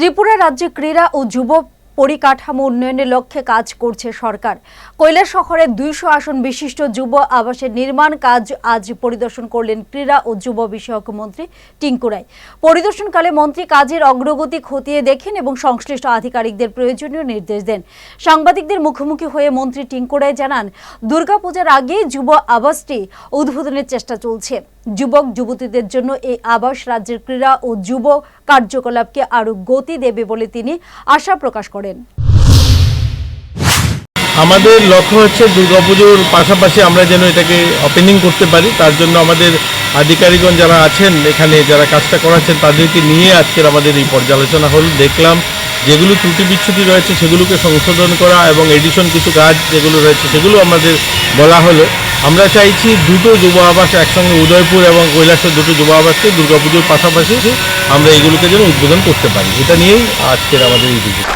ত্রিপুরা রাজ্যে ক্রীড়া ও যুব পরিকাঠামো উন্নয়নের লক্ষ্যে কাজ করছে সরকার। কৈলাসহরে 200 আসন বিশিষ্ট যুব আবাসের নির্মাণ কাজ আজ পরিদর্শন করলেন ক্রীড়া ও যুব বিষয়ক মন্ত্রী টিঙ্কু রায়। পরিদর্শনকালে মন্ত্রী কাজের অগ্রগতি খতিয়ে দেখেন এবং সংশ্লিষ্ট আধিকারিকদের প্রয়োজনীয় নির্দেশ দেন। সাংবাদিকদের মুখোমুখি হয়ে মন্ত্রী টিঙ্কু রায় জানান, দুর্গাপূজার আগে যুব আবাসটি উদ্বোধনের চেষ্টা চলছে। যুবক যুবতীদের জন্য এই আবাস রাজ্যের ক্রীড়া ও যুব কার্যকলাপকে আরো গতি দেবে বলে তিনি আশা প্রকাশ করেন। আমাদের লক্ষ্য হচ্ছে দুর্গাপুজোর পাশাপাশি আমরা যেন এটাকে ওপেনিং করতে পারি। তার জন্য আমাদের আধিকারিকগণ যারা আছেন এখানে, যারা কাজটা করাচ্ছেন, তাদেরকে নিয়ে আজকের আমাদের এই পর্যালোচনা হল। দেখলাম যেগুলো ত্রুটি বিচ্ছুতি রয়েছে সেগুলোকে সংশোধন করা এবং এডিশন কিছু কাজ যেগুলো রয়েছে সেগুলো আমাদের বলা হলো। আমরা চাইছি দুটো যুব আবাস একসঙ্গে, উদয়পুর এবং কৈলাসের দুটো যুব আবাসকে দুর্গাপুজোর পাশাপাশি আমরা এগুলোকে যেন উদ্বোধন করতে পারি। এটা নিয়েই আজকের আমাদের এই ভিজিট।